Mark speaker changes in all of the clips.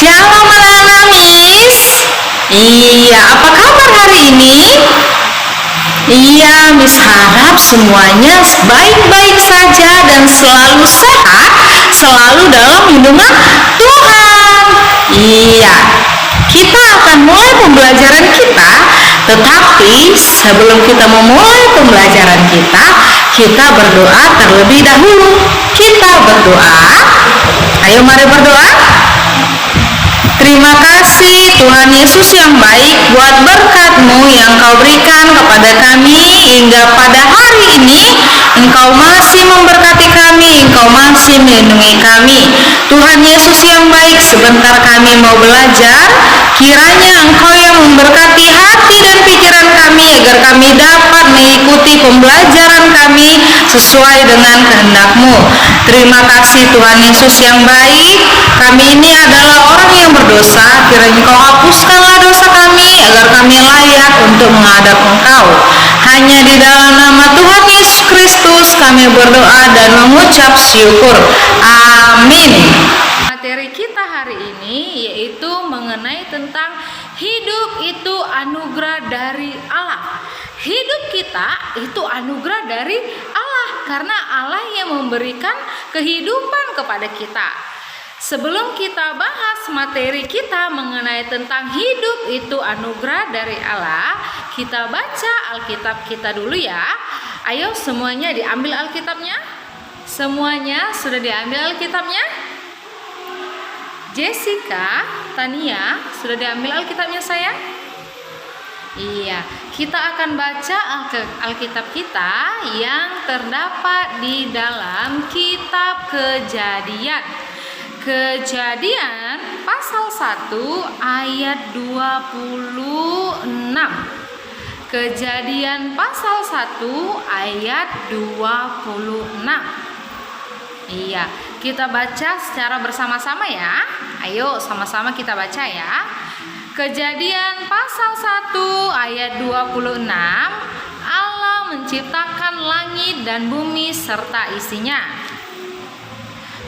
Speaker 1: Shalom anak-anak Miss. Iya, apa kabar hari ini? Iya, Miss harap semuanya baik-baik saja dan selalu sehat, selalu dalam lindungan Tuhan. Iya, kita akan mulai pembelajaran kita, tetapi sebelum kita memulai pembelajaran kita berdoa terlebih dahulu. Kita berdoa. Ayo mari berdoa. Terima kasih Tuhan Yesus yang baik buat berkat-Mu yang Kau berikan kepada kami hingga pada hari ini. Engkau masih memberkati kami, Engkau masih melindungi kami. Tuhan Yesus yang baik, sebentar kami mau belajar. Kiranya Engkau yang memberkati hati dan pikiran kami agar kami dapat mengikuti pembelajaran kami sesuai dengan kehendak-Mu. Terima kasih Tuhan Yesus yang baik. Kami ini adalah orang yang berdosa. Kiranya Engkau hapuskanlah dosa kami agar kami layak untuk menghadap Engkau. Hanya di dalam nama Tuhan Yesus Kristus kami berdoa dan mengucap syukur. Amin. Materi kita hari ini yaitu mengenai tentang hidup itu anugerah dari Allah. Hidup kita itu anugerah dari Allah karena Allah yang memberikan kehidupan kepada kita. Sebelum kita bahas materi kita mengenai tentang hidup itu anugerah dari Allah, kita baca Alkitab kita dulu ya. Ayo semuanya diambil Alkitabnya. Semuanya sudah diambil Alkitabnya? Jessica, Tania, sudah diambil Alkitabnya sayang? Iya, kita akan baca Alkitab kita yang terdapat di dalam kitab Kejadian. Kejadian pasal 1 ayat 26. Kejadian pasal 1 ayat 26. Iya, kita baca secara bersama-sama ya. Ayo sama-sama kita baca ya. Kejadian pasal 1 ayat 26. Allah menciptakan langit dan bumi serta isinya.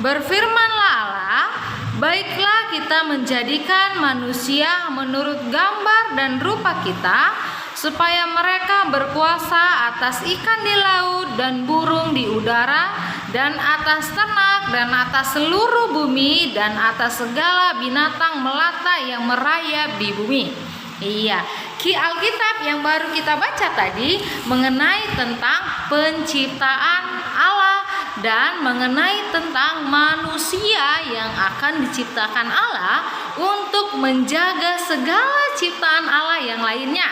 Speaker 1: Berfirmanlah Allah, baiklah kita menjadikan manusia menurut gambar dan rupa kita, supaya mereka berkuasa atas ikan di laut dan burung di udara, dan atas ternak dan atas seluruh bumi, dan atas segala binatang melata yang merayap di bumi. Iya, Alkitab yang baru kita baca tadi mengenai tentang penciptaan Allah dan mengenai tentang manusia yang akan diciptakan Allah untuk menjaga segala ciptaan Allah yang lainnya.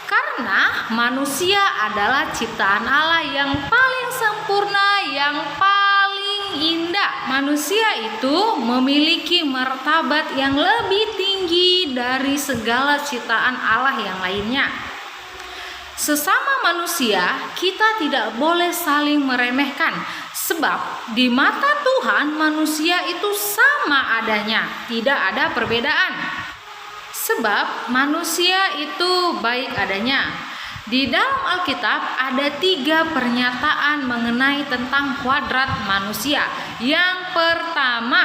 Speaker 1: Karena manusia adalah ciptaan Allah yang paling sempurna, yang paling indah. Manusia itu memiliki martabat yang lebih tinggi dari segala ciptaan Allah yang lainnya. Sesama manusia, kita tidak boleh saling meremehkan, sebab di mata Tuhan manusia itu sama adanya, tidak ada perbedaan. Sebab manusia itu baik adanya. Di dalam Alkitab ada 3 pernyataan mengenai tentang kuadrat manusia. Yang pertama,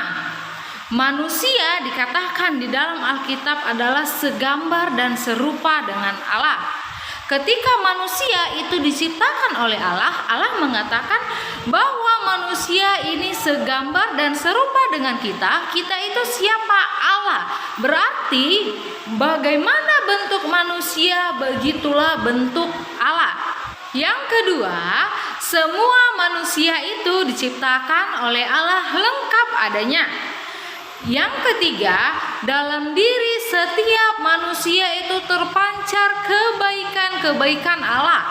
Speaker 1: manusia dikatakan di dalam Alkitab adalah segambar dan serupa dengan Allah. Ketika manusia itu diciptakan oleh Allah, Allah mengatakan bahwa manusia ini segambar dan serupa dengan kita. Kita itu siapa? Allah. Berarti bagaimana bentuk manusia, begitulah bentuk Allah. Yang kedua, semua manusia itu diciptakan oleh Allah lengkap adanya. Yang ketiga, dalam diri setiap manusia itu terpancar kebaikan-kebaikan Allah.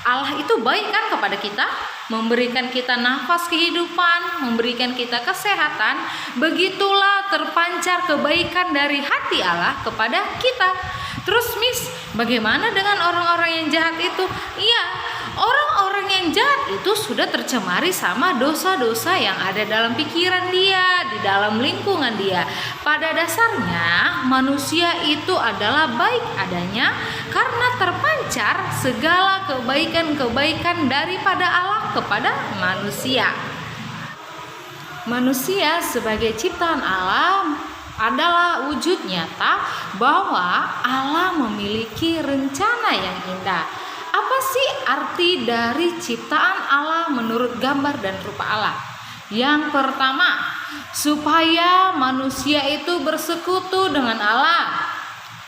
Speaker 1: Allah itu baik kan kepada kita, memberikan kita nafas kehidupan, memberikan kita kesehatan. Begitulah terpancar kebaikan dari hati Allah kepada kita. Terus Miss, bagaimana dengan orang-orang yang jahat itu? Iya, orang-orang yang jahat itu sudah tercemari sama dosa-dosa yang ada dalam pikiran dia, di dalam lingkungan dia. Pada dasarnya manusia itu adalah baik adanya karena terpancar segala kebaikan-kebaikan daripada Allah kepada manusia. Manusia sebagai ciptaan Allah adalah wujud nyata bahwa Allah memiliki rencana yang indah. Apa sih arti dari ciptaan Allah menurut gambar dan rupa Allah? Yang pertama, supaya manusia itu bersekutu dengan Allah.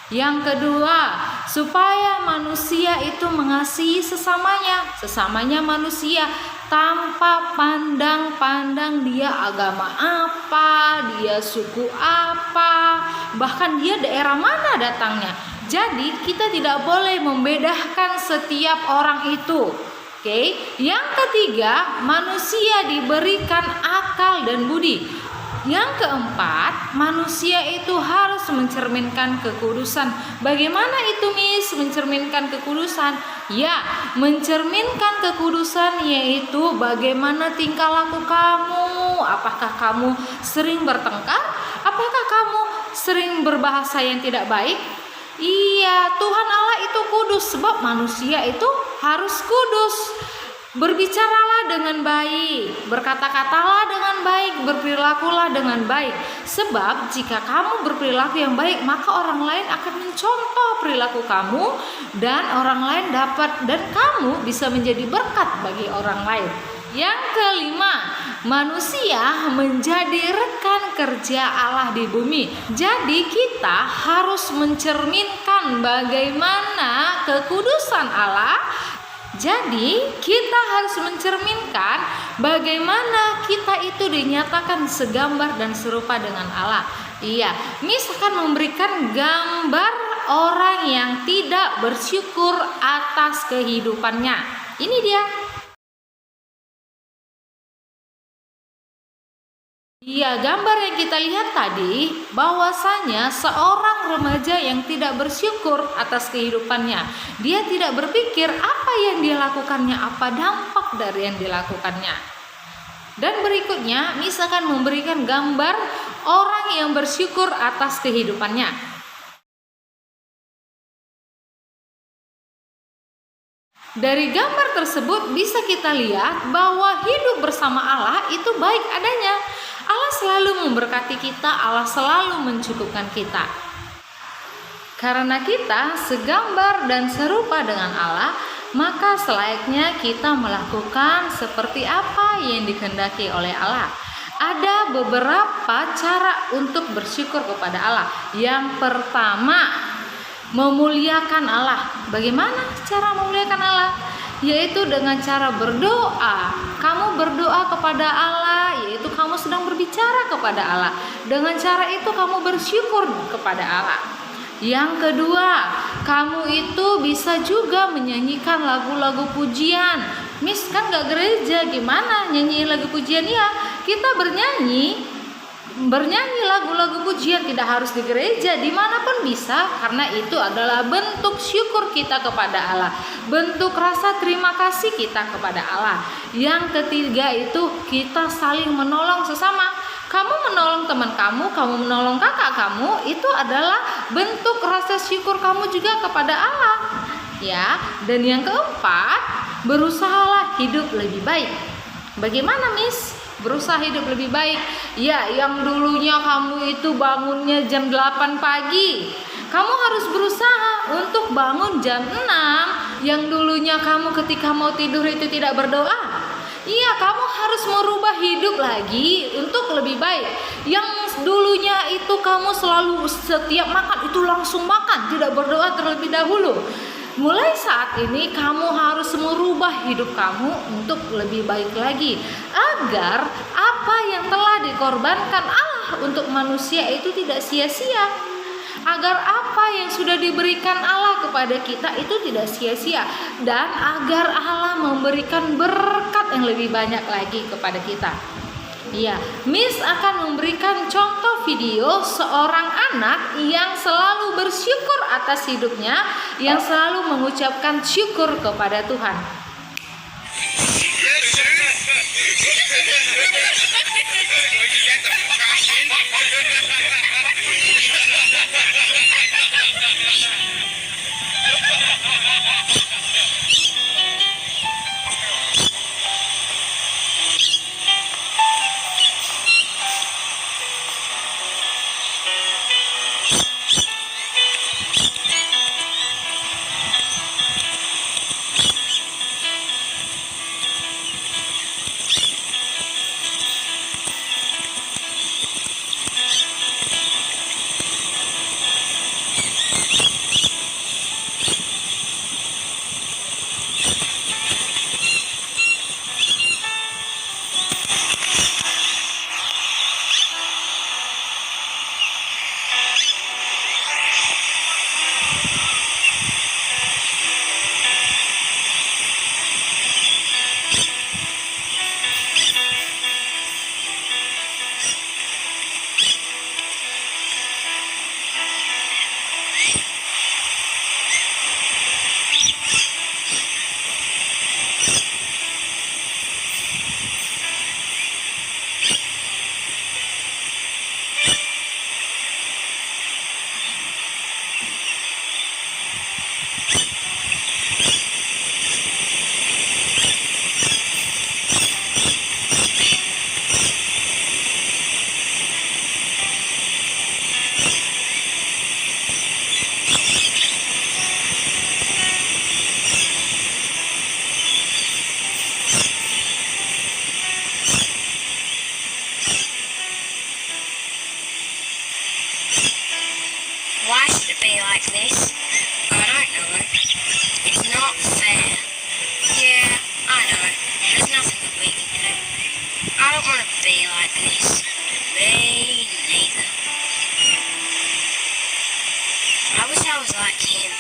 Speaker 1: Yang kedua, supaya manusia itu mengasihi sesamanya manusia, tanpa pandang-pandang dia agama apa, dia suku apa, bahkan dia daerah mana datangnya. Jadi kita tidak boleh membedakan setiap orang itu. Oke. Yang ketiga, manusia diberikan akal dan budi. Yang keempat, manusia itu harus mencerminkan kekudusan. Bagaimana itu, Miss, mencerminkan kekudusan? Ya, mencerminkan kekudusan yaitu bagaimana tingkah laku kamu. Apakah kamu sering bertengkar? Apakah kamu sering berbahasa yang tidak baik? Iya, Tuhan Allah itu kudus, sebab manusia itu harus kudus. Berbicaralah dengan baik, berkata-katalah dengan baik, berperilakulah dengan baik. Sebab jika kamu berperilaku yang baik, maka orang lain akan mencontoh perilaku kamu, dan orang lain dapat, dan kamu bisa menjadi berkat bagi orang lain. Yang kelima, manusia menjadi rekan kerja Allah di bumi. Jadi kita harus mencerminkan bagaimana kekudusan Allah. Jadi kita harus mencerminkan bagaimana kita itu dinyatakan segambar dan serupa dengan Allah. Iya, Miss akan memberikan gambar orang yang tidak bersyukur atas kehidupannya. Ini dia. Iya, gambar yang kita lihat tadi bahwasanya seorang remaja yang tidak bersyukur atas kehidupannya. Dia tidak berpikir apa yang dia lakukannya, apa dampak dari yang dilakukannya. Dan berikutnya, Miss akan memberikan gambar orang yang bersyukur atas kehidupannya. Dari gambar tersebut bisa kita lihat bahwa hidup bersama Allah itu baik adanya. Allah selalu memberkati kita, Allah selalu mencukupkan kita. Karena kita segambar dan serupa dengan Allah, maka selayaknya kita melakukan seperti apa yang dikehendaki oleh Allah. Ada beberapa cara untuk bersyukur kepada Allah. Yang pertama, memuliakan Allah. Bagaimana cara memuliakan Allah? Yaitu dengan cara berdoa. Kamu berdoa kepada Allah, yaitu kamu sedang berbicara kepada Allah. Dengan cara itu kamu bersyukur kepada Allah. Yang kedua, kamu itu bisa juga menyanyikan lagu-lagu pujian. Miss kan gak gereja, gimana nyanyi lagu pujian? Ya, kita bernyanyi lagu-lagu pujian, tidak harus di gereja, dimanapun bisa, karena itu adalah bentuk syukur kita kepada Allah, bentuk rasa terima kasih kita kepada Allah. Yang ketiga itu kita saling menolong sesama. Kamu menolong teman kamu menolong kakak kamu, itu adalah bentuk rasa syukur kamu juga kepada Allah. Ya, dan yang keempat, berusahalah hidup lebih baik. Bagaimana, Miss? Berusaha hidup lebih baik. Ya, yang dulunya kamu itu bangunnya jam 8 pagi, kamu harus berusaha untuk bangun jam 6. Yang dulunya kamu ketika mau tidur itu tidak berdoa. Iya, kamu harus merubah hidup lagi untuk lebih baik. Yang dulunya itu kamu selalu setiap makan itu langsung makan, tidak berdoa terlebih dahulu. Mulai saat ini kamu harus merubah hidup kamu untuk lebih baik lagi, agar apa yang telah dikorbankan Allah untuk manusia itu tidak sia-sia, agar apa yang sudah diberikan Allah kepada kita itu tidak sia-sia, dan agar Allah memberikan berkat yang lebih banyak lagi kepada kita. Ya, Miss akan memberikan contoh video seorang anak yang selalu bersyukur atas hidupnya, yang selalu mengucapkan syukur kepada Tuhan.
Speaker 2: Miss. Me neither. I wish I was like him.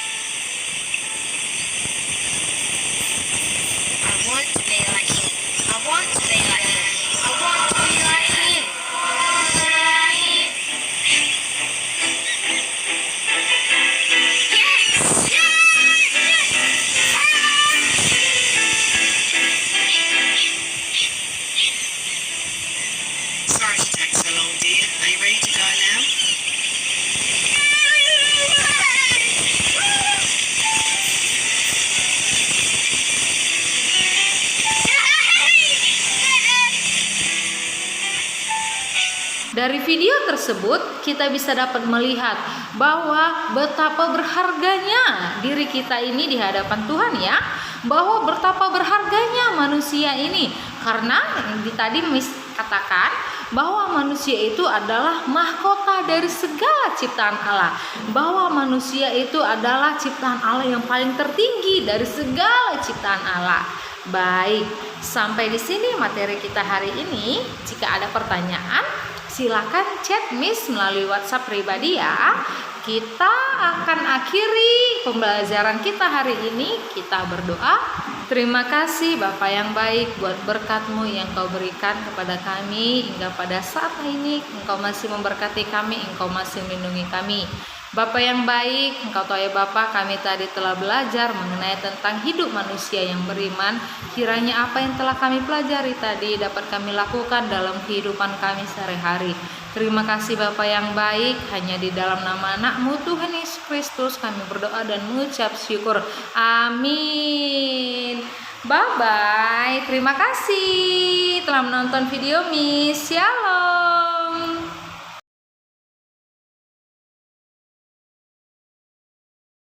Speaker 2: I want to be like him. I want to be like him. I want to be like him.
Speaker 3: Sorry to take so long, dear. Are you ready to go now?
Speaker 1: Dari video tersebut kita bisa dapat melihat bahwa betapa berharganya diri kita ini di hadapan Tuhan ya. Bahwa betapa berharganya manusia ini. Karena tadi Miss katakan bahwa manusia itu adalah mahkota dari segala ciptaan Allah. Bahwa manusia itu adalah ciptaan Allah yang paling tertinggi dari segala ciptaan Allah. Baik, sampai di sini materi kita hari ini. Jika ada pertanyaan, silakan chat Miss melalui WhatsApp pribadi ya. Kita akan akhiri pembelajaran kita hari ini. Kita berdoa. Terima kasih Bapa yang baik buat berkat-Mu yang Kau berikan kepada kami hingga pada saat ini. Engkau masih memberkati kami, Engkau masih melindungi kami. Bapa yang baik, Engkau tahu ya Bapa, kami tadi telah belajar mengenai tentang hidup manusia yang beriman. Kiranya apa yang telah kami pelajari tadi dapat kami lakukan dalam kehidupan kami sehari-hari. Terima kasih Bapa yang baik, hanya di dalam nama anak-Mu Tuhan Yesus Kristus kami berdoa dan mengucap syukur. Amin. Bye-bye. Terima kasih telah menonton video Miss. Shalom.